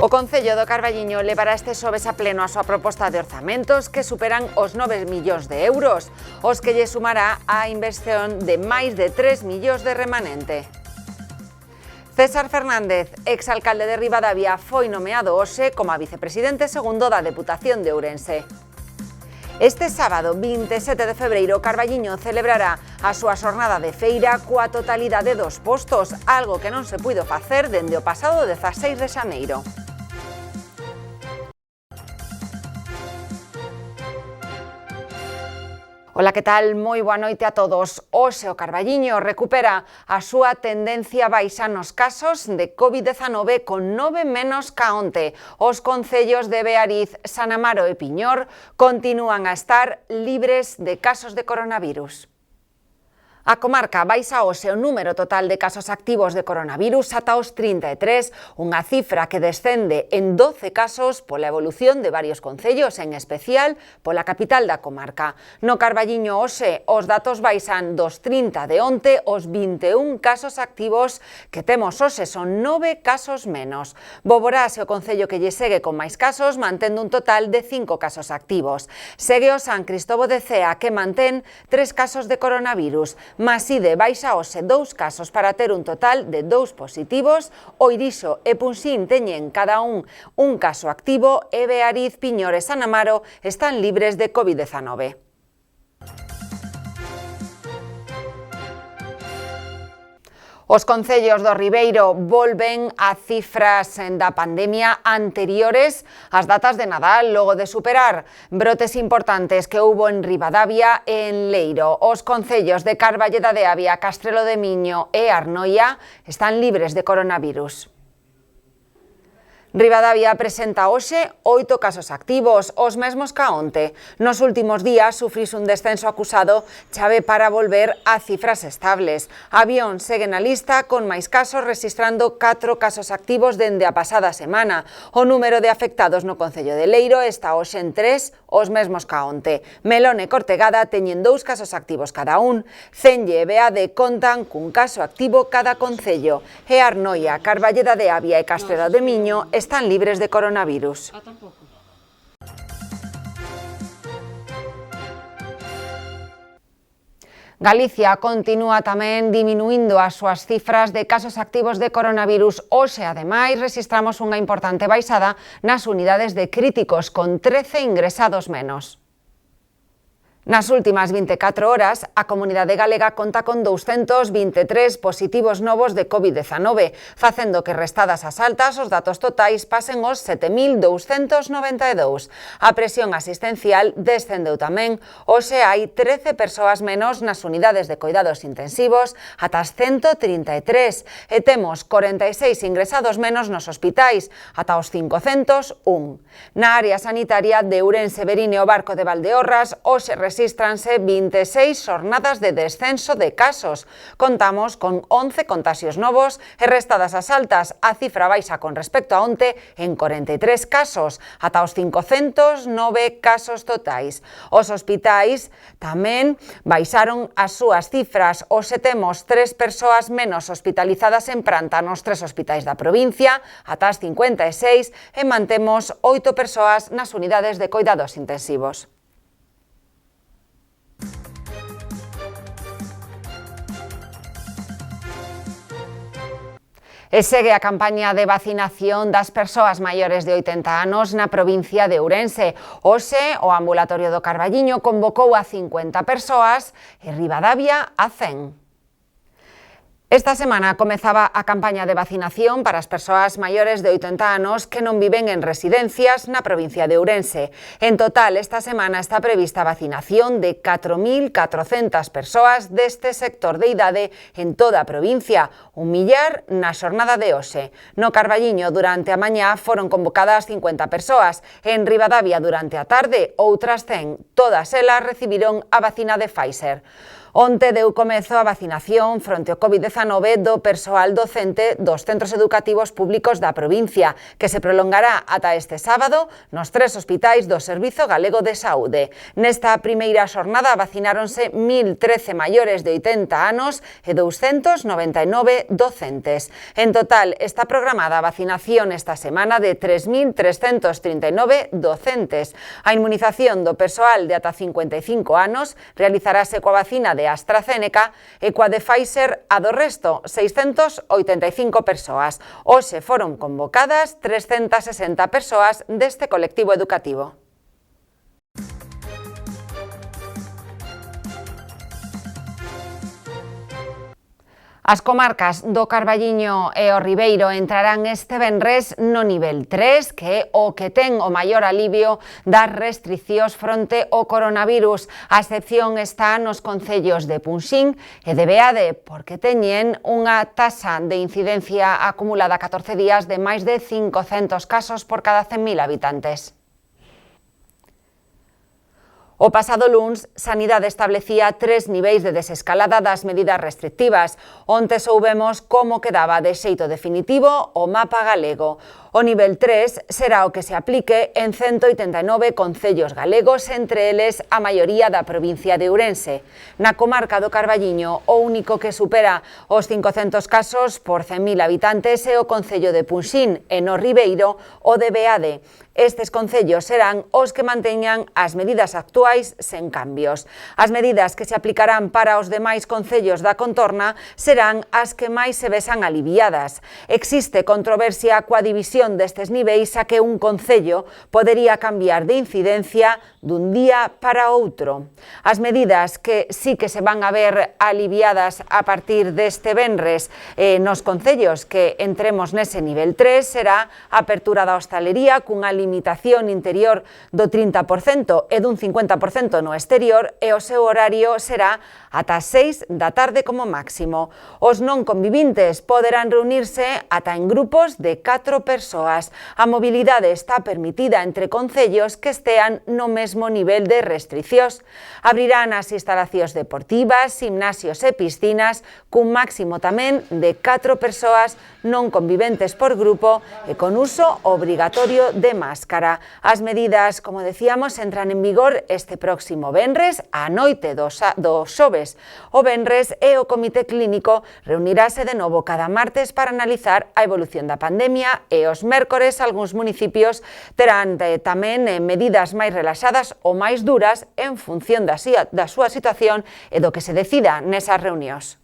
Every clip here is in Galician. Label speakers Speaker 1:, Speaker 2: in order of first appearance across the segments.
Speaker 1: O Concello do Carballiño levará este xoves a pleno a súa proposta de orzamentos que superan os 9 millóns de euros, os que lle sumará a inversión de máis de 3 millóns de remanente. César Fernández, exalcalde de Ribadavia, foi nomeado hoxe como a vicepresidente segundo da Deputación de Ourense. Este sábado, 27 de febreiro, Carballiño celebrará a súa xornada de feira coa totalidade dos postos, algo que non se puido facer dende o pasado 16 de xaneiro. Ola, que tal? Moi boa noite a todos. Hoxe o Carballiño recupera a súa tendencia baixa nos casos de COVID-19 con 9 menos ca onte. Os concellos de Beariz, San Amaro e Piñor continúan a estar libres de casos de coronavirus. A comarca baixa hoxe o número total de casos activos de coronavirus ata os 33, unha cifra que descende en 12 casos pola evolución de varios concellos, en especial pola capital da comarca. No Carballiño hoxe os datos baixan dos 30 de onte os 21 casos activos que temos hoxe, son 9 casos menos. Boborás é o concello que lle segue con máis casos, mantendo un total de 5 casos activos. Segue o San Cristovo de Cea, que mantén 3 casos de coronavirus. Maside baixa hoxe 2 casos para ter un total de 2 positivos. Oirixo e Punxín teñen cada un caso activo e Beariz, Piñor e San Amaro están libres de COVID-19. Os concellos do Ribeiro volven a cifras da pandemia anteriores ás datas de Nadal, logo de superar brotes importantes que houbo en Ribadavia e en Leiro. Os concellos de Carballeda de Avia, Castrelo de Miño e Arnoia están libres de coronavirus. Ribadavia presenta hoxe 8 casos activos, os mesmos ca onte. Nos últimos días sufrís un descenso acusado chave para volver a cifras estables. Avión segue na lista con máis casos, registrando 4 casos activos dende a pasada semana. O número de afectados no concello de Leiro está hoxe en 3, os mesmos ca onte. Melón e Cortegada teñen 2 casos activos cada un. Cenlle e Beade contan cun caso activo cada concello. E Arnoia, Carballeda de Avia e Castrelo de Miño están libres de coronavirus. Galicia continúa tamén diminuindo as súas cifras de casos activos de coronavirus. Hoxe, ademais, registramos unha importante baixada nas unidades de críticos, con 13 ingresados menos. Nas últimas 24 horas, a comunidade galega conta con 223 positivos novos de COVID-19, facendo que, restadas as altas, os datos totais pasen os 7.292. A presión asistencial descendeu tamén. Hoxe hai 13 persoas menos nas unidades de cuidados intensivos, ata as 133, e temos 46 ingresados menos nos hospitais, ata os 501. Na área sanitaria de Ourense, Verín e o Barco de Valdeorras, hoxe regístranse 26 xornadas de descenso de casos. Contamos con 11 contaxios novos e, restadas as altas, a cifra baixa con respecto a onte en 43 casos, ata os 509 casos totais. Os hospitais tamén baixaron as súas cifras. Hoxe temos 3 persoas menos hospitalizadas en planta nos 3 hospitais da provincia, ata as 56, e mantemos 8 persoas nas unidades de cuidados intensivos. E segue a campaña de vacinación das persoas maiores de 80 anos na provincia de Ourense. Hoxe, o ambulatorio do Carballiño convocou a 50 persoas e Ribadavia a 100. Esta semana comezaba a campaña de vacinación para as persoas maiores de 80 anos que non viven en residencias na provincia de Ourense. En total, esta semana está prevista a vacinación de 4.400 persoas deste sector de idade en toda a provincia, un millar na xornada de hoxe. No Carballiño, durante a mañá, foron convocadas 50 persoas. En Ribadavia, durante a tarde, outras 100. Todas elas recibiron a vacina de Pfizer. Onte deu comezo a vacinación fronte ao COVID-19 do persoal docente dos centros educativos públicos da provincia, que se prolongará ata este sábado nos 3 hospitais do Servizo Galego de Saúde. Nesta primeira xornada vacináronse 1.013 maiores de 80 anos e 299 docentes. En total, está programada a vacinación esta semana de 3.339 docentes. A inmunización do persoal de ata 55 anos realizarase coa vacina de AstraZeneca e coa de Pfizer a do resto, 685 persoas. Hoxe foron convocadas 360 persoas deste colectivo educativo. As comarcas do Carballiño e o Ribeiro entrarán este venres no nivel 3, que é o que ten o maior alivio das restricións fronte ao coronavirus. A excepción está nos concellos de Punxín e de Beade, porque teñen unha taxa de incidencia acumulada a 14 días de máis de 500 casos por cada 100.000 habitantes. O pasado luns, Sanidade establecía 3 niveis de desescalada das medidas restrictivas. Onte soubemos como quedaba de xeito definitivo o mapa galego. O nivel 3 será o que se aplique en 189 concellos galegos, entre eles a maioría da provincia de Ourense. Na comarca do Carballiño, o único que supera os 500 casos por 100.000 habitantes é o concello de Punxín, e no Ribeiro o de Beade. Estes concellos serán os que manteñan as medidas actuais sen cambios. As medidas que se aplicarán para os demais concellos da contorna serán as que máis se vexan aliviadas. Existe controversia coa división destes niveis a que un concello podería cambiar de incidencia dun día para outro. As medidas que sí que se van a ver aliviadas a partir deste venres nos concellos que entremos nese nivel 3 será a apertura da hostalería cunha limitación interior do 30% e dun 50% no exterior, e o seu horario será ata 6 da tarde como máximo. Os non convivintes poderán reunirse ata en grupos de 4 persoas. A mobilidade está permitida entre concellos que estean no mesmo nivel de restriccións. Abrirán as instalacións deportivas, gimnasios e piscinas cun máximo tamén de 4 persoas non conviventes por grupo e con uso obrigatorio de máscara. As medidas, como decíamos, entran en vigor este próximo venres á noite do xoves. O venres e o Comité Clínico reunirase de novo cada martes para analizar a evolución da pandemia e os mércores algúns municipios terán tamén medidas máis relaxadas ou máis duras en función da súa situación e do que se decida nesas reunións.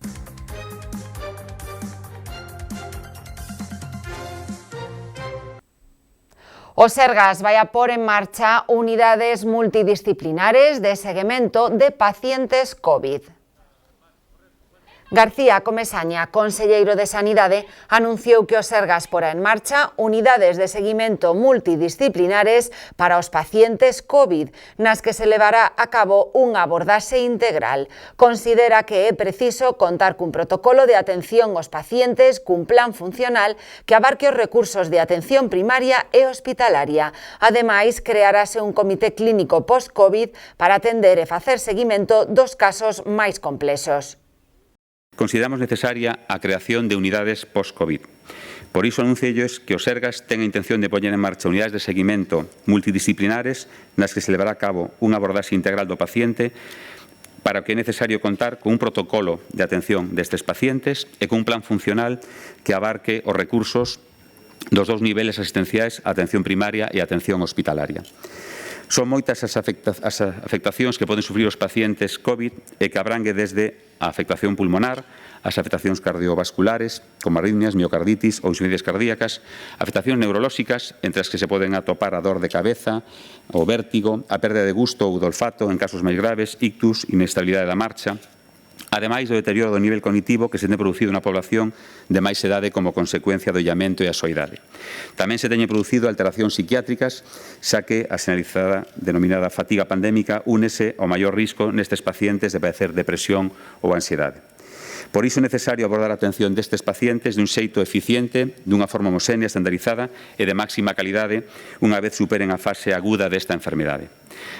Speaker 1: O Sergas vai a pôr en marcha unidades multidisciplinares de seguimento de pacientes COVID. García Comesaña, conselleiro de Sanidade, anunciou que o Sergas porá en marcha unidades de seguimento multidisciplinares para os pacientes COVID, nas que se levará a cabo unha abordaxe integral. Considera que é preciso contar cun protocolo de atención aos pacientes cun plan funcional que abarque os recursos de atención primaria e hospitalaria. Ademais, crearase un comité clínico post-COVID para atender e facer seguimento dos casos máis complexos.
Speaker 2: Consideramos necesaria a creación de unidades post-COVID. Por iso anunciolles que o Sergas ten a intención de poñer en marcha unidades de seguimento multidisciplinares nas que se levará a cabo unha abordaxe integral do paciente para o que é necesario contar con un protocolo de atención destes pacientes e con un plan funcional que abarque os recursos dos 2 niveles asistenciais, a atención primaria e a atención hospitalaria. Son moitas as afectacións que poden sufrir os pacientes COVID e que abrangue desde a afectación pulmonar, as afectacións cardiovasculares, como arritmias, miocarditis ou insuficiencias cardíacas, afectacións neurolóxicas, entre as que se poden atopar a dor de cabeza, o vértigo, a perda de gusto ou do olfato en casos máis graves, ictus, inestabilidade da marcha, ademais do deterioro do nivel cognitivo que se ten producido na población de máis edade como consecuencia do illamento e a soidade. Tamén se teñen producido alteracións psiquiátricas, xa que a sinalizada denominada fatiga pandémica únese ao maior risco nestes pacientes de padecer depresión ou ansiedade. Por iso é necesario abordar a atención destes pacientes dun xeito eficiente, dunha forma homoxénea, estandarizada e de máxima calidade unha vez superen a fase aguda desta enfermidade.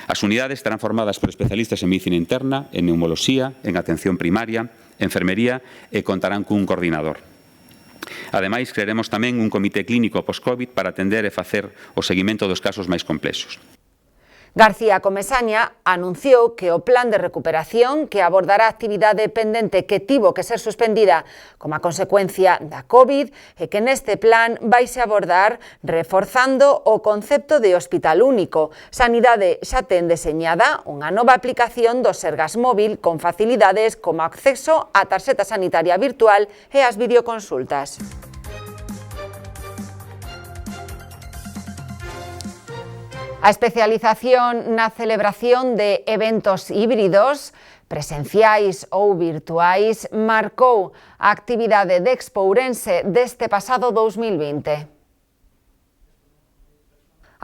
Speaker 2: As unidades estarán formadas por especialistas en medicina interna, en neumoloxía, en atención primaria, enfermería e contarán cun coordinador. Ademais, crearemos tamén un comité clínico post-COVID para atender e facer o seguimento dos casos máis complexos.
Speaker 1: García Comesaña anunciou que o plan de recuperación que abordará a actividade pendente que tivo que ser suspendida como a consecuencia da COVID e que neste plan vaise abordar reforzando o concepto de hospital único. Sanidade xa ten deseñada unha nova aplicación do Sergas móvil con facilidades como acceso á tarxeta sanitaria virtual e ás videoconsultas. A especialización na celebración de eventos híbridos, presenciais ou virtuais, marcou a actividade de Expo Ourense deste pasado 2020.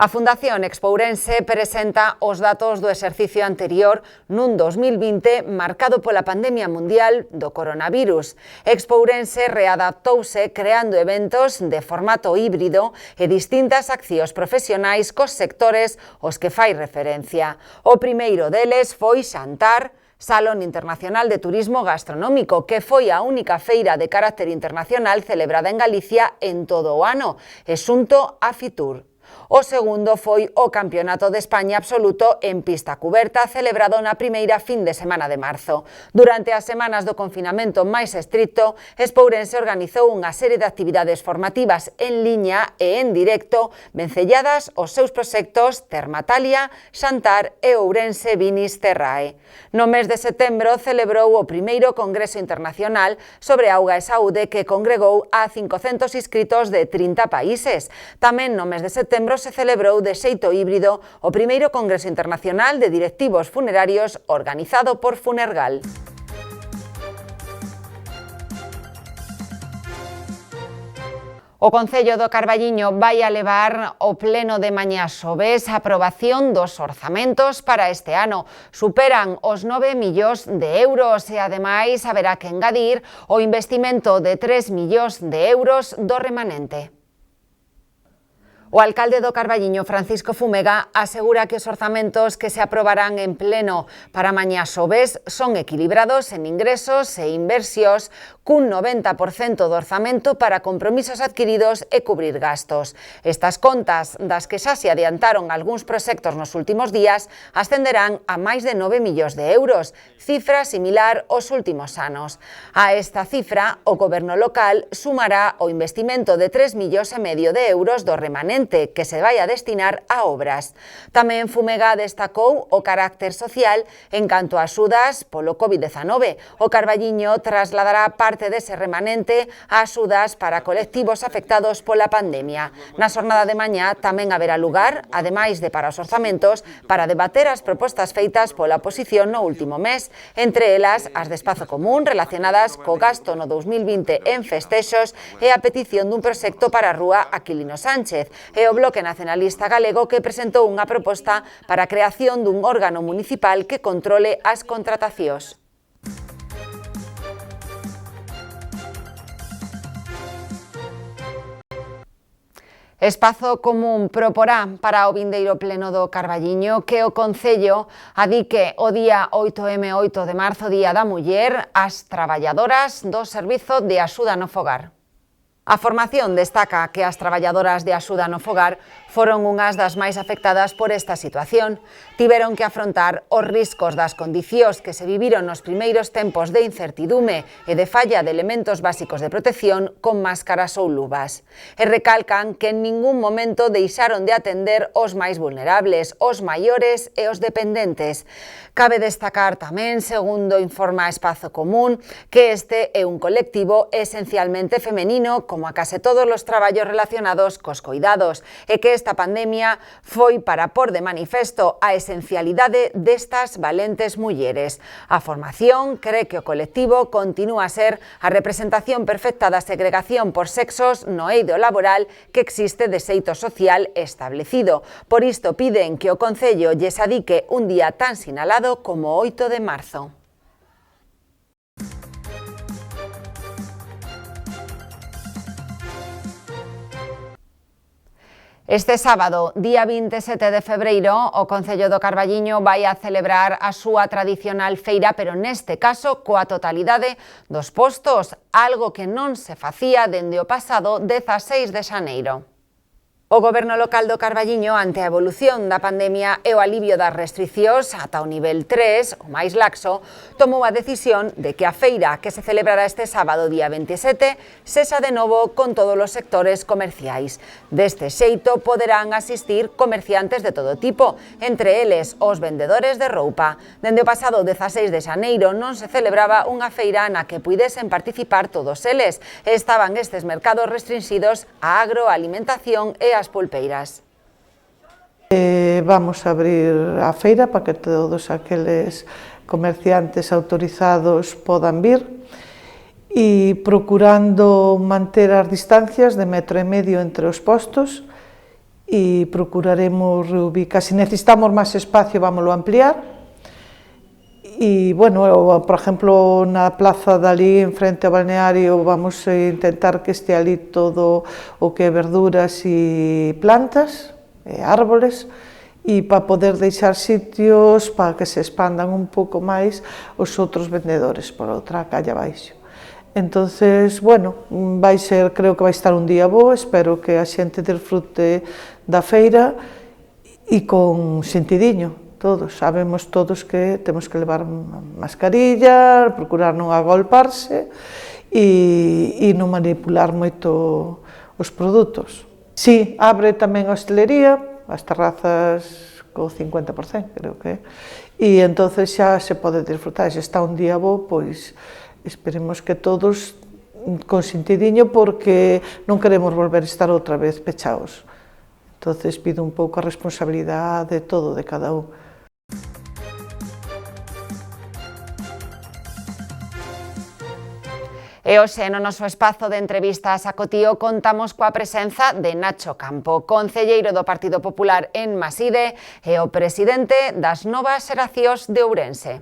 Speaker 1: A Fundación Expo Ourense presenta os datos do exercicio anterior nun 2020 marcado pola pandemia mundial do coronavirus. Expo Ourense readaptouse creando eventos de formato híbrido e distintas accións profesionais cos sectores aos que fai referencia. O primeiro deles foi Xantar, Salón Internacional de Turismo Gastronómico, que foi a única feira de carácter internacional celebrada en Galicia en todo o ano, e xunto a Fitur. O segundo foi o Campeonato de España Absoluto en pista cuberta, celebrado na primeira fin de semana de marzo. Durante as semanas do confinamento máis estricto, Expo Ourense organizou unha serie de actividades formativas en liña e en directo, vencelladas aos seus proxectos Termatalia, Xantar e Ourense Vinis Terrae. No mes de setembro celebrou o primeiro Congreso Internacional sobre Auga e Saúde, que congregou a 500 inscritos de 30 países. Tamén no mes de setembro se celebrou de xeito híbrido o primeiro Congreso Internacional de Directivos Funerarios organizado por Funergal. O Concello do Carballiño vai a levar ao pleno de mañá xoves a aprobación dos orzamentos para este ano. Superan os 9 millóns de euros e, ademais, haberá que engadir o investimento de 3 millóns de euros do remanente. O alcalde do Carballiño, Francisco Fumega, asegura que os orzamentos que se aprobarán en pleno para mañá xoves son equilibrados en ingresos e inversións, cun 90% do orzamento para compromisos adquiridos e cubrir gastos. Estas contas, das que xa se adiantaron algúns proxectos nos últimos días, ascenderán a máis de 9 millóns de euros, cifra similar aos últimos anos. A esta cifra, o goberno local sumará o investimento de 3,5 millóns de euros do remanente que se vai a destinar a obras. Tamén Fumega destacou o carácter social en canto a axudas polo COVID-19. O Carballiño trasladará parte dese remanente a axudas para colectivos afectados pola pandemia. Na xornada de mañá tamén haberá lugar, ademais de para os orzamentos, para debater as propostas feitas pola oposición no último mes, entre elas as de Espazo Común relacionadas co gasto no 2020 en festexos e a petición dun proxecto para a rúa Aquilino Sánchez, e o Bloque Nacionalista Galego, que presentou unha proposta para a creación dun órgano municipal que controle as contratacións. Espazo Común proporá para o vindeiro pleno do Carballiño que o Concello adique o día 8M8 de marzo, Día da Muller, ás traballadoras do Servizo de Axuda no Fogar. A formación destaca que as traballadoras de axuda no fogar foron unhas das máis afectadas por esta situación. Tiveron que afrontar os riscos das condicións que se viviron nos primeiros tempos de incertidume e de falla de elementos básicos de protección con máscaras ou luvas. E recalcan que en ningún momento deixaron de atender os máis vulnerables, os maiores e os dependentes. Cabe destacar tamén, segundo informa Espazo Común, que este é un colectivo esencialmente femenino, como a case todos os traballos relacionados cos coidados, e que esta pandemia foi para pôr de manifesto a esencialidade destas valentes mulleres. A formación cree que o colectivo continúa a ser a representación perfecta da segregación por sexos no eido laboral que existe de xeito social establecido. Por isto piden que o Concello lles adique un día tan sinalado como o 8 de marzo. Este sábado, día 27 de febreiro, o Concello do Carballiño vai a celebrar a súa tradicional feira, pero neste caso coa totalidade dos postos, algo que non se facía dende o pasado 16 de xaneiro. O Goberno local do Carballiño, ante a evolución da pandemia e o alivio das restricións ata o nivel 3, o máis laxo, tomou a decisión de que a feira que se celebrará este sábado día 27 sexa de novo con todos os sectores comerciais. Deste xeito poderán asistir comerciantes de todo tipo, entre eles os vendedores de roupa. Dende o pasado 16 de xaneiro non se celebraba unha feira na que puidesen participar todos eles. Estaban estes mercados restringidos a agroalimentación e as pulpeiras.
Speaker 3: Vamos a abrir a feira para que todos aqueles comerciantes autorizados podan vir e procurando manter as distancias de 1,5 metros entre os postos e procuraremos reubicar. Se necesitamos máis espacio, vámoslo ampliar. E, bueno, por exemplo, na plaza dali, en frente ao balneario, vamos a intentar que este ali todo o que é verduras e plantas, e árboles, e para poder deixar sitios para que se expandan un pouco máis os outros vendedores por outra calle abaixo. Entonces, bueno, creo que vai estar un día bo, espero que a xente disfrute da feira e con sentidiño. Todos, sabemos todos que temos que levar mascarilla, procurar non agolparse e non manipular moito os produtos. Si, abre tamén a hostelería, as terrazas co 50%, creo que é, e entonces xa se pode disfrutar. Se está un día bo, pois esperemos que todos con sentidiño, porque non queremos volver a estar outra vez pechados. Entonces pido un pouco a responsabilidade de todo, de cada un.
Speaker 1: E hoxe no noso espazo de entrevistas a Cotío contamos coa presenza de Nacho Campo, concelleiro do Partido Popular en Maside e o presidente das Novas Xeracións de Ourense.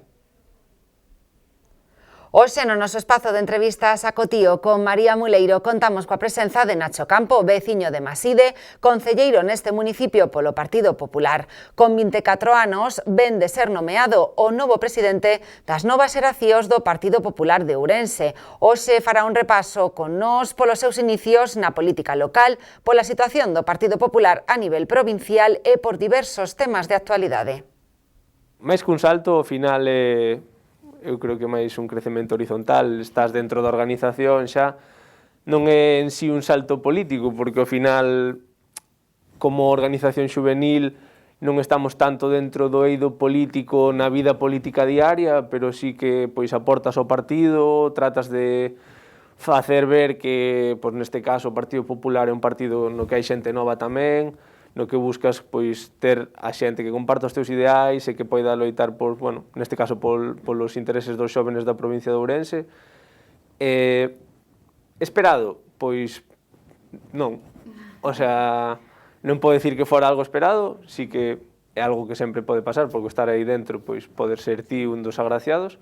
Speaker 1: Hoxe no noso espazo de entrevistas a Cotío con María Muleiro contamos coa presenza de Nacho Campo, veciño de Maside, concelleiro neste municipio polo Partido Popular. Con 24 anos, ven de ser nomeado o novo presidente das Novas Xeracións do Partido Popular de Ourense. Hoxe fará un repaso con nós polos seus inicios na política local, pola situación do Partido Popular a nivel provincial e por diversos temas de actualidade.
Speaker 4: Máis que un salto, ao final eu creo que máis un crecemento horizontal, estás dentro da organización xa, non é en sí un salto político, porque ao final, como organización xuvenil, non estamos tanto dentro do eido político na vida política diaria, pero sí que pois aportas ao partido, tratas de facer ver que, pois neste caso, o Partido Popular é un partido no que hai xente nova tamén, no que buscas pois ter a xente que comparta os teus ideais e que poida loitar por, bueno, neste caso polos intereses dos xóvenes da provincia de Ourense. Esperado? Pois non. O sea, non podo dicir que fora algo esperado, sí que é algo que sempre pode pasar, porque estar aí dentro, pois poder ser ti un dos agraciados.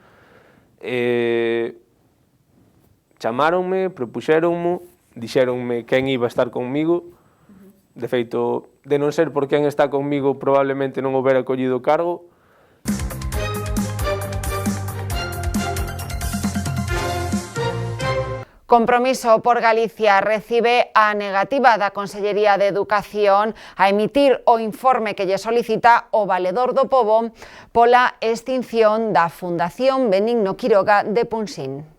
Speaker 4: Chamáronme, propuxéronme, dixéronme quen iba a estar conmigo. De feito, de non ser por quen está conmigo, probablemente non houbera collido o cargo.
Speaker 1: Compromiso por Galicia recibe a negativa da Consellería de Educación a emitir o informe que lle solicita o Valedor do Pobo pola extinción da Fundación Benigno Quiroga de Punxín.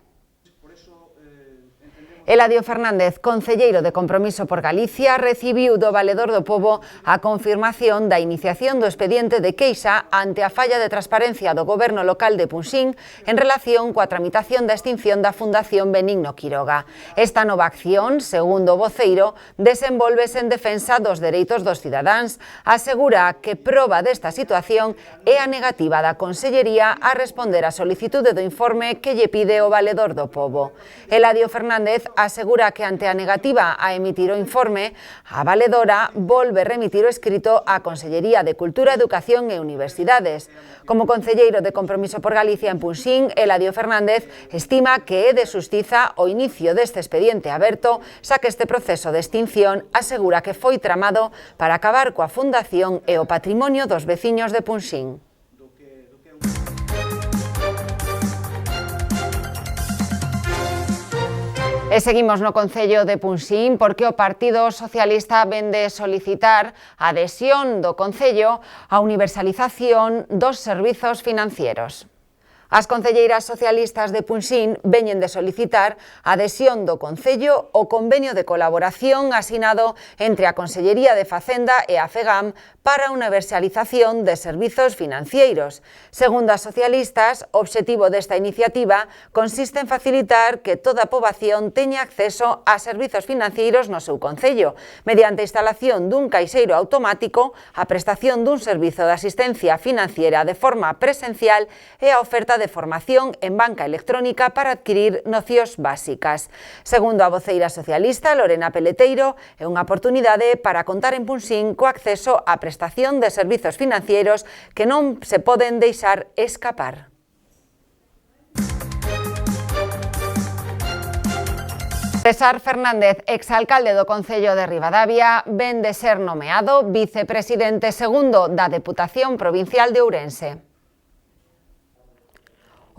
Speaker 1: Eladio Fernández, concelleiro de Compromiso por Galicia, recibiu do Valedor do Pobo a confirmación da iniciación do expediente de queixa ante a falla de transparencia do Goberno local de Punxín en relación coa tramitación da extinción da Fundación Benigno Quiroga. Esta nova acción, segundo o voceiro, desenvolvese en defensa dos dereitos dos cidadáns. Asegura que proba desta situación é a negativa da Consellería a responder á solicitude do informe que lle pide o Valedor do Pobo. Eladio Fernández asegura que ante a negativa a emitir o informe, a valedora volve remitir o escrito á Consellería de Cultura, Educación e Universidades. Como concelleiro de Compromiso por Galicia en Punxín, Eladio Fernández estima que é de xustiza o inicio deste expediente aberto, xa que este proceso de extinción asegura que foi tramado para acabar coa fundación e o patrimonio dos veciños de Punxín. E seguimos no Concello de Punxín porque o Partido Socialista vende solicitar a adhesión do Concello á universalización dos servizos financieros. As concelleiras socialistas de Punxín veñen de solicitar a adhesión do Concello ao convenio de colaboración asinado entre a Consellería de Facenda e a FEGAM para a universalización de servizos financeiros. Segundo as socialistas, o obxectivo desta iniciativa consiste en facilitar que toda a poboación teña acceso a servizos financeiros no seu concello, mediante a instalación dun caixeiro automático, a prestación dun servizo de asistencia financiera de forma presencial e a oferta de formación en banca electrónica para adquirir nocións básicas. Segundo a voceira socialista, Lorena Peleteiro, é unha oportunidade para contar en Punxín co acceso á prestación de servizos financieros que non se poden deixar escapar. César Fernández, exalcalde do Concello de Ribadavia, ven de ser nomeado vicepresidente segundo da Deputación Provincial de Ourense.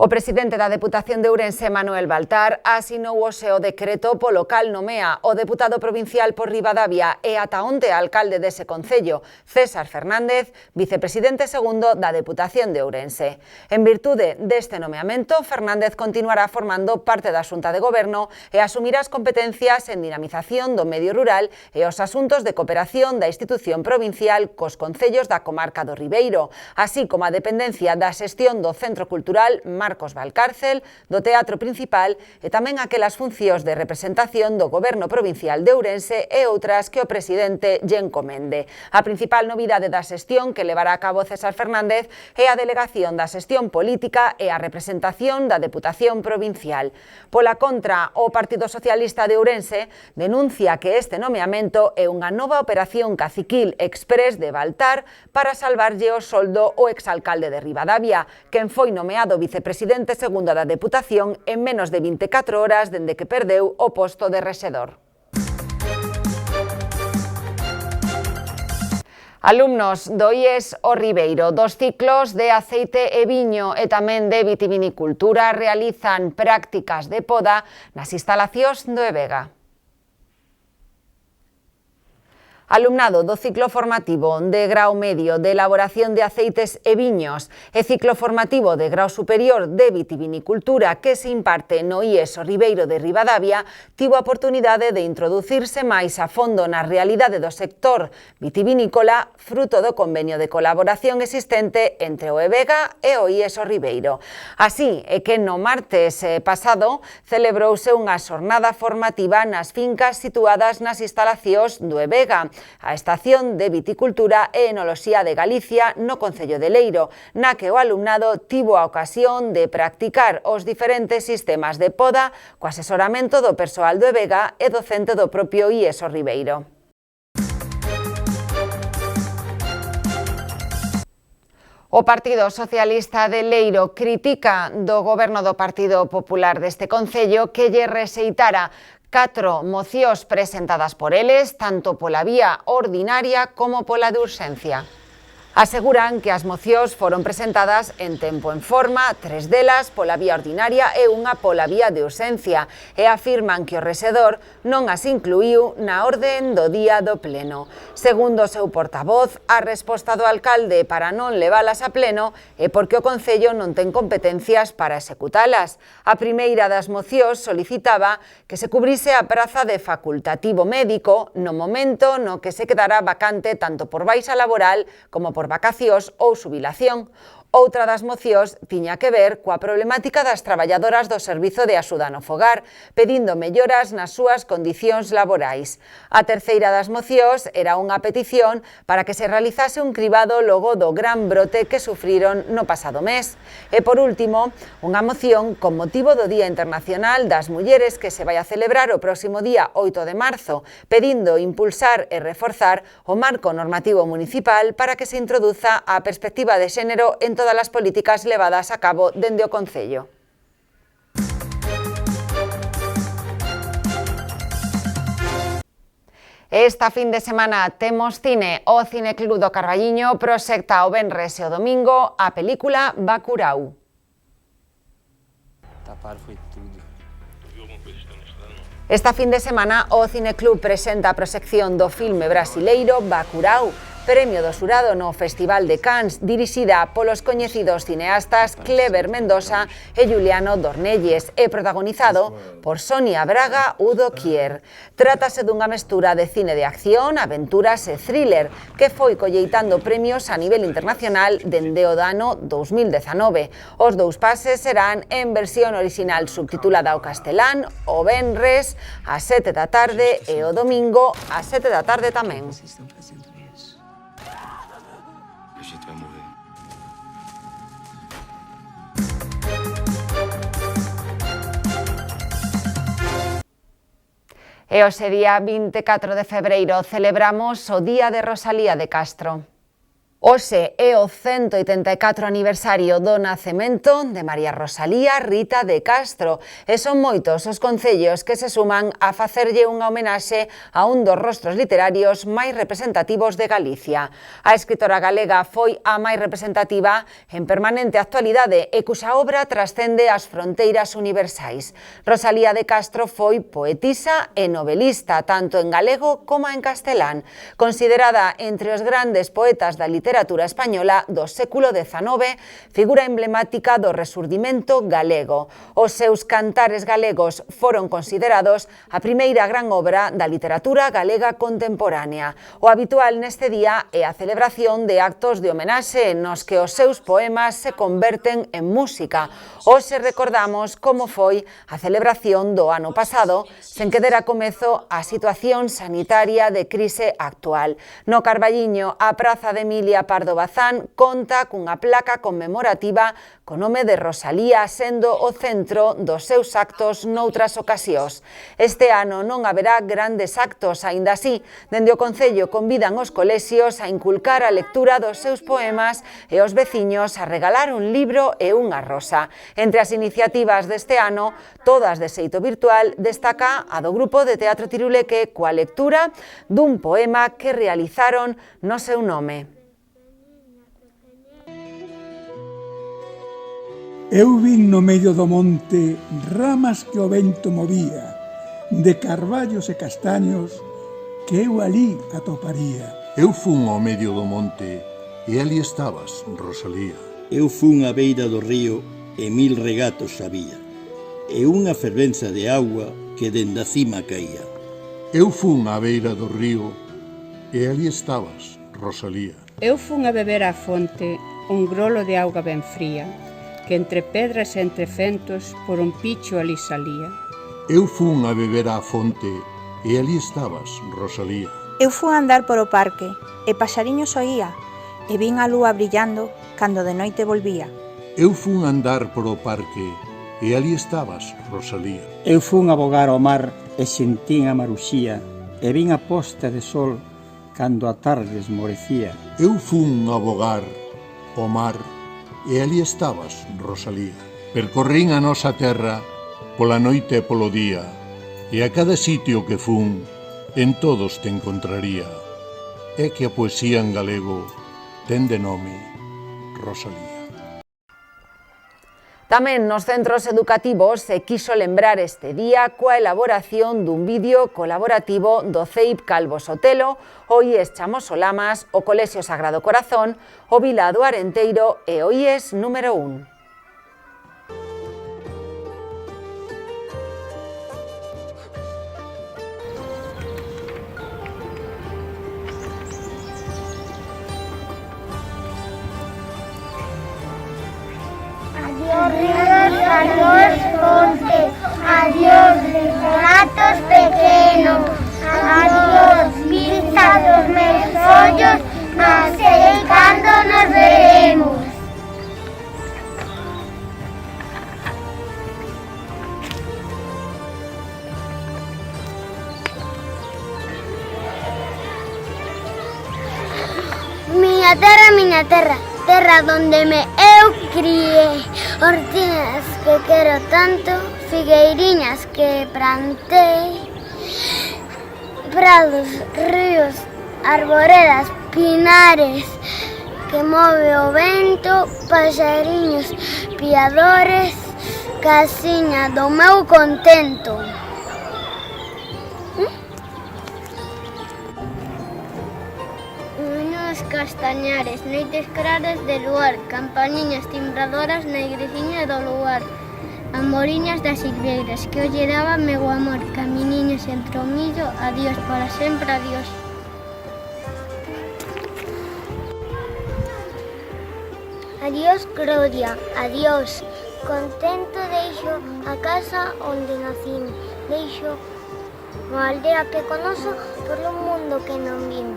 Speaker 1: O presidente da Deputación de Ourense, Manuel Baltar, asinou hoxe o decreto polo cal nomea o deputado provincial por Ribadavia e ata onte alcalde dese concello, César Fernández, vicepresidente segundo da Deputación de Ourense. En virtude deste nomeamento, Fernández continuará formando parte da Xunta de Goberno e asumirá as competencias en dinamización do medio rural e os asuntos de cooperación da institución provincial cos concellos da comarca do Ribeiro, así como a dependencia da xestión do Centro Cultural Marcos Valcárcel, do Teatro Principal e tamén aquelas funcións de representación do Goberno Provincial de Ourense e outras que o presidente lle encomende. A principal novidade da xestión que levará a cabo César Fernández é a delegación da xestión política e a representación da Deputación Provincial. Pola contra, o Partido Socialista de Ourense denuncia que este nomeamento é unha nova operación caciquil exprés de Baltar para salvarlle o soldo ao exalcalde de Ribadavia, quen foi nomeado vicepresidente segundo da Deputación en menos de 24 horas dende que perdeu o posto de rexedor. Alumnos do IES O Ribeiro dos ciclos de aceite e viño e tamén de vitivinicultura realizan prácticas de poda nas instalacións do EVEGA. Alumnado do ciclo formativo de grau medio de elaboración de aceites e viños e ciclo formativo de grau superior de vitivinicultura que se imparte no IES O Ribeiro de Ribadavia tivo a oportunidade de introducirse máis a fondo na realidade do sector vitivinícola fruto do convenio de colaboración existente entre o EVEGA e o IES O Ribeiro. Así é que no martes pasado celebrouse unha xornada formativa nas fincas situadas nas instalacións do EVEGA, a Estación de Viticultura e Enoloxía de Galicia no Concello de Leiro, na que o alumnado tivo a ocasión de practicar os diferentes sistemas de poda co asesoramento do persoal do EVEGA e docente do propio IES O Ribeiro. O Partido Socialista de Leiro critica do goberno do Partido Popular deste concello que lle rexeitara 4 mocións presentadas por eles, tanto pola vía ordinaria como pola de urxencia. Aseguran que as mocións foron presentadas en tempo en forma, 3 delas pola vía ordinaria e unha pola vía de urxencia, e afirman que o rexedor non as incluíu na orden do día do pleno. Segundo o seu portavoz, a resposta do alcalde para non levalas a pleno é porque o Concello non ten competencias para executalas. A primeira das mocións solicitaba que se cubrise a praza de facultativo médico no momento no que se quedara vacante tanto por baixa laboral como por vacacións ou xubilación. Outra das mocións tiña que ver coa problemática das traballadoras do Servizo de Axuda no Fogar, pedindo melloras nas súas condicións laborais. A terceira das mocións era unha petición para que se realizase un cribado logo do gran brote que sufriron no pasado mes. E, por último, unha moción con motivo do Día Internacional das Mulleres que se vai a celebrar o próximo día 8 de marzo, pedindo impulsar e reforzar o marco normativo municipal para que se introduza a perspectiva de xénero en todas as políticas levadas a cabo dende o Concello. Esta fin de semana temos cine. O Cineclub do Carballiño proxecta o venres e o domingo a película Bacurau. Esta fin de semana o Cineclub presenta a proxección do filme brasileiro Bacurau, premio do xurado no Festival de Cannes, dirixida polos coñecidos cineastas Cleber Mendoza e Juliano Dornelles e protagonizado por Sonia Braga Udo Kier. Trátase dunha mestura de cine de acción, aventuras e thriller que foi colleitando premios a nivel internacional dende o ano 2019. Os dous pases serán en versión original subtitulada ao castelán o venres ás 7 da tarde e o domingo ás 7 da tarde tamén. E hoxe, día 24 de febreiro, celebramos o Día de Rosalía de Castro. Hoxe é o 184 aniversario do nacemento de María Rosalía Rita de Castro e son moitos os concellos que se suman a facerlle unha homenaxe a un dos rostros literarios máis representativos de Galicia. A escritora galega foi a máis representativa en permanente actualidade e cuxa obra trascende as fronteiras universais. Rosalía de Castro foi poetisa e novelista, tanto en galego como en castelán, considerada entre os grandes poetas da literatura española do século XIX, figura emblemática do resurdimento galego. Os seus cantares galegos foron considerados a primeira gran obra da literatura galega contemporánea. O habitual neste día é a celebración de actos de homenaxe nos que os seus poemas se converten en música. Hoxe recordamos como foi a celebración do ano pasado, sen que dera comezo a situación sanitaria de crise actual. No Carballiño, a Praza de Emilia Pardo Bazán conta cunha placa conmemorativa co nome de Rosalía sendo o centro dos seus actos noutras ocasións. Este ano non haberá grandes actos, aínda así, dende o Concello convidan os colexios a inculcar a lectura dos seus poemas e os veciños a regalar un libro e unha rosa. Entre as iniciativas deste ano, todas de xeito virtual, destaca a do Grupo de Teatro Tiruleque coa lectura dun poema que realizaron no seu nome.
Speaker 5: Eu vin no medio do monte ramas que o vento movía, de carballos e castaños que eu ali atoparía.
Speaker 6: Eu fun ao medio do monte e ali estabas, Rosalía.
Speaker 7: Eu fun á beira do río e 1000 regatos había, e unha fervenza de auga que dende a cima caía.
Speaker 6: Eu fun á beira do río e ali estabas, Rosalía.
Speaker 8: Eu fun a beber á fonte un grolo de auga ben fría, que entre pedras e entre fentos por un picho ali salía.
Speaker 6: Eu fun a beber á fonte e ali estabas, Rosalía.
Speaker 9: Eu fun a andar por o parque e pasariños oía e vin a lúa brillando cando de noite volvía.
Speaker 6: Eu fun a andar por o parque e ali estabas, Rosalía.
Speaker 10: Eu fun a bogar ao mar e sentín a maruxía e vin a posta de sol cando a tarde esmorecía.
Speaker 6: Eu fun a bogar ao mar e ali estabas, Rosalía. Percorrín a nosa terra pola noite e polo día, e a cada sitio que fun, en todos te encontraría. É que a poesía en galego ten de nome Rosalía.
Speaker 1: Tamén nos centros educativos se quiso lembrar este día coa elaboración dun vídeo colaborativo do CEIP Calvo Sotelo, o IES Chamosolamas, o Colexio Sagrado Corazón, o Vila do Arenteiro e o IES número 1.
Speaker 11: ríos, adiós monte, adiós regatos pequenos, adiós vista dos meus ollos, non sei cando nos veremos. Miña terra, terra donde me eu criei, hortiñas que quero tanto, figueiriñas que plantei, prados, ríos, arboredas, pinares que move o vento, paxariños piadores, casiña do meu contento. Castañares, noites claras de luar, campaniñas timbradoras na igreciña do luar, amoriñas das silveiras que hoxe daba meu amor, caminiños entre o millo, adiós para sempre, adiós. Adiós gloria, adiós, contento deixo a casa onde nacín, deixo a aldea que conozo por un mundo que non vin.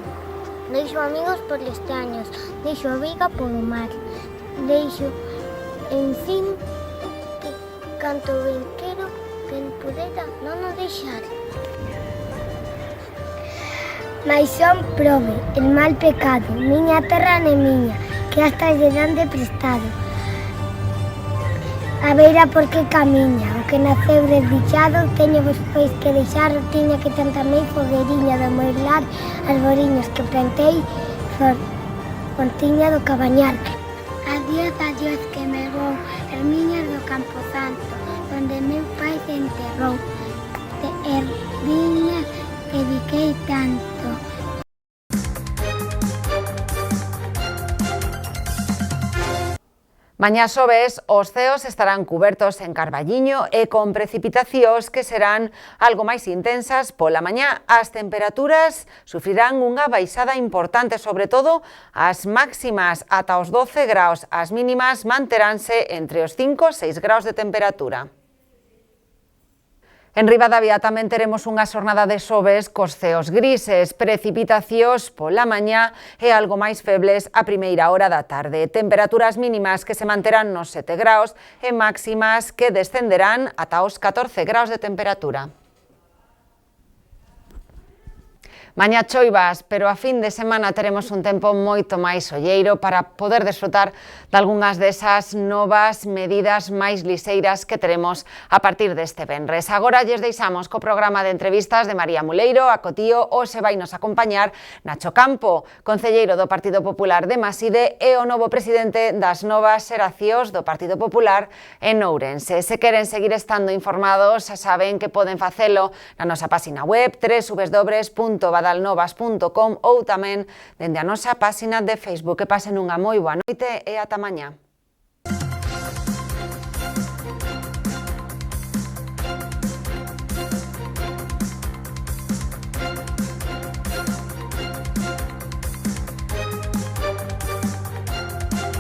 Speaker 11: Deixo amigos por estaños, deixo a viga por o mar, deixo, en fin, que canto ben quero, quen pudera non o deixar. Mais son prove, el mal pecado, miña terra non miña, que hasta lle dan de prestado. A beira porque camiña, o que naceu desdichado, teño despois que deixar, tiña que tentamei fogueriña do meu lar, arboriños que plantei, fontiña do cabañar. Adiós, adiós que me vou, ermiñas do Campo Santo, onde meu pai se enterrou, ermiñas que dediquei tanto.
Speaker 1: Mañá xoves, os ceos estarán cubertos en Carballiño e con precipitacións que serán algo máis intensas pola mañá. As temperaturas sufrirán unha baixada importante, sobre todo as máximas ata os 12 graus. As mínimas manteránse entre os 5 e 6 graus de temperatura. En Ribadavia tamén teremos unha xornada de xoves cos ceos grises, precipitacións pola mañá e algo máis febles a primeira hora da tarde. Temperaturas mínimas que se manterán nos 7 graus e máximas que descenderán ata os 14 graus de temperatura. Mañá choivas, pero a fin de semana teremos un tempo moito máis solleiro para poder desfrutar de algunhas desas novas medidas máis liseiras que teremos a partir deste venres. Agora lles deixamos co programa de entrevistas de María Muleiro. A cotío hoxe vai nos acompañar Nacho Campo, concelleiro do Partido Popular de Maside e o novo presidente das novas xeracións do Partido Popular en Ourense. Se queren seguir estando informados, xa saben que poden facelo na nosa página web www.badalnovas.com ou tamén dende a nosa página de Facebook. Que pasen unha moi boa noite e ata mañá.